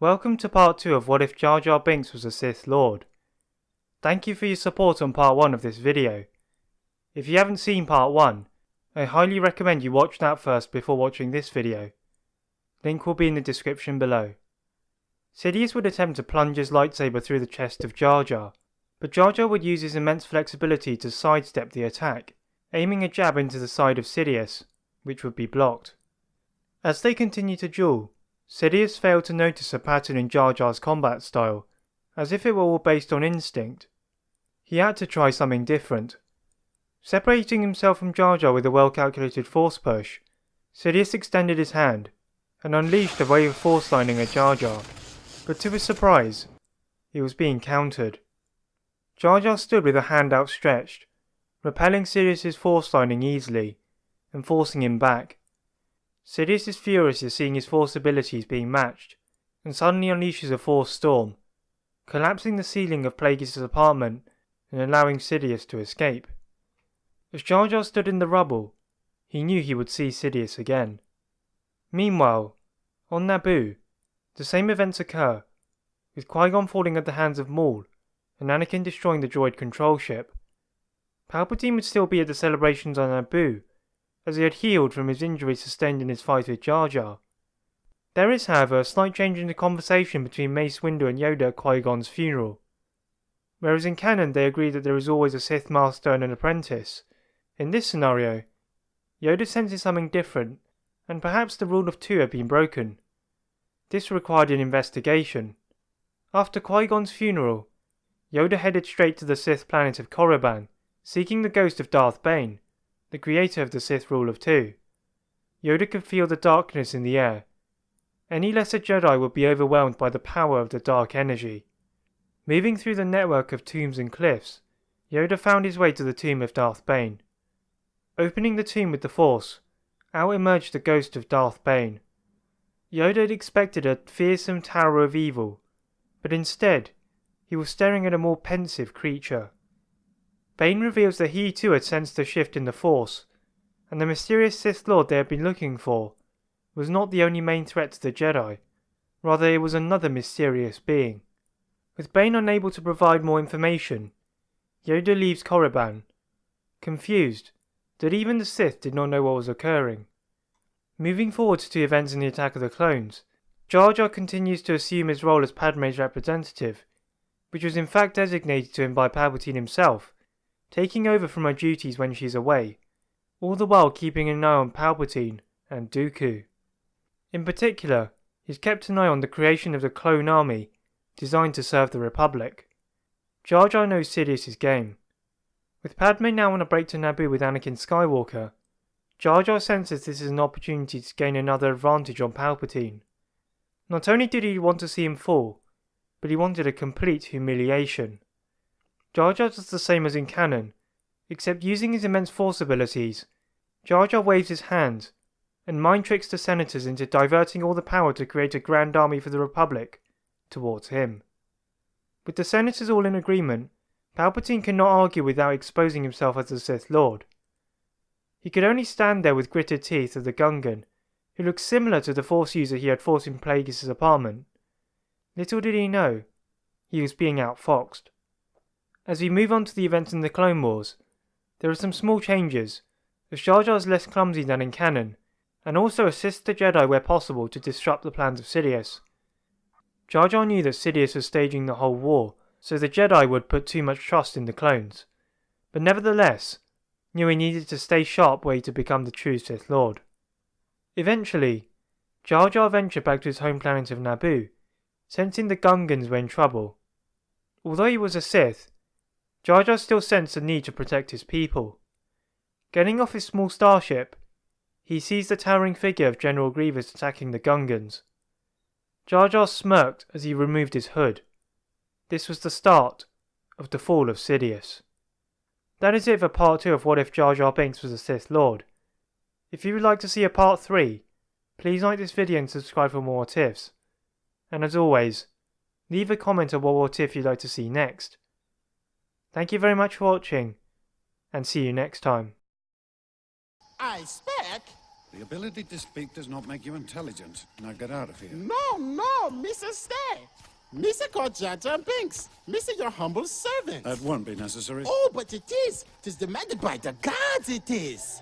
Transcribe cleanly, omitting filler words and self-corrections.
Welcome to part 2 of What If Jar Jar Binks was a Sith Lord. Thank you for your support on part 1 of this video. If you haven't seen part 1, I highly recommend you watch that first before watching this video. Link will be in the description below. Sidious would attempt to plunge his lightsaber through the chest of Jar Jar, but Jar Jar would use his immense flexibility to sidestep the attack, aiming a jab into the side of Sidious, which would be blocked. As they continue to duel, Sidious failed to notice a pattern in Jar Jar's combat style, as if it were all based on instinct. He had to try something different. Separating himself from Jar Jar with a well-calculated force push, Sidious extended his hand and unleashed a wave of force lightning at Jar Jar, but to his surprise, he was being countered. Jar Jar stood with a hand outstretched, repelling Sidious's force lightning easily and forcing him back. Sidious is furious at seeing his force abilities being matched, and suddenly unleashes a force storm, collapsing the ceiling of Plagueis' apartment and allowing Sidious to escape. As Jar Jar stood in the rubble, he knew he would see Sidious again. Meanwhile, on Naboo, the same events occur, with Qui-Gon falling at the hands of Maul and Anakin destroying the droid control ship. Palpatine would still be at the celebrations on Naboo, as he had healed from his injuries sustained in his fight with Jar Jar. There is, however, a slight change in the conversation between Mace Windu and Yoda at Qui-Gon's funeral. Whereas in canon they agree that there is always a Sith Master and an apprentice, in this scenario, Yoda senses something different, and perhaps the rule of two had been broken. This required an investigation. After Qui-Gon's funeral, Yoda headed straight to the Sith planet of Korriban, seeking the ghost of Darth Bane, the creator of the Sith Rule of Two. Yoda could feel the darkness in the air. Any lesser Jedi would be overwhelmed by the power of the dark energy. Moving through the network of tombs and cliffs, Yoda found his way to the tomb of Darth Bane. Opening the tomb with the Force, out emerged the ghost of Darth Bane. Yoda had expected a fearsome tower of evil, but instead, he was staring at a more pensive creature. Bane reveals that he too had sensed a shift in the Force, and the mysterious Sith Lord they had been looking for was not the only main threat to the Jedi, rather it was another mysterious being. With Bane unable to provide more information, Yoda leaves Korriban, confused that even the Sith did not know what was occurring. Moving forward to events in the Attack of the Clones, Jar Jar continues to assume his role as Padmé's representative, which was in fact designated to him by Palpatine himself, taking over from her duties when she's away, all the while keeping an eye on Palpatine and Dooku. In particular, he's kept an eye on the creation of the clone army designed to serve the Republic. Jar Jar knows Sidious's game. With Padmé now on a break to Naboo with Anakin Skywalker, Jar Jar senses this is an opportunity to gain another advantage on Palpatine. Not only did he want to see him fall, but he wanted a complete humiliation. Jar Jar does the same as in canon, except using his immense force abilities, Jar Jar waves his hand and mind tricks the senators into diverting all the power to create a grand army for the Republic towards him. With the senators all in agreement, Palpatine cannot argue without exposing himself as the Sith Lord. He could only stand there with gritted teeth of the Gungan, who looked similar to the Force user he had fought in Plagueis' apartment. Little did he know, he was being outfoxed. As we move on to the events in the Clone Wars, there are some small changes, as Jar Jar is less clumsy than in canon, and also assists the Jedi where possible to disrupt the plans of Sidious. Jar Jar knew that Sidious was staging the whole war, so the Jedi would put too much trust in the clones, but nevertheless, knew he needed to stay sharp were he to become the true Sith Lord. Eventually, Jar Jar ventured back to his home planet of Naboo, sensing the Gungans were in trouble. Although he was a Sith, Jar Jar still sensed the need to protect his people. Getting off his small starship, he sees the towering figure of General Grievous attacking the Gungans. Jar Jar smirked as he removed his hood. This was the start of the fall of Sidious. That is it for part 2 of What If Jar Jar Binks was a Sith Lord. If you would like to see a part 3, please like this video and subscribe for more what ifs. And as always, leave a comment on what if you'd like to see next. Thank you very much for watching, and see you next time. I spec The ability to speak does not make you intelligent. Now get out of here. No, Mr. Stay. Mr. called Jar Jar Binks. Mr. your humble servant. That won't be necessary. Oh, but it is. 'Tis demanded by the gods, it is.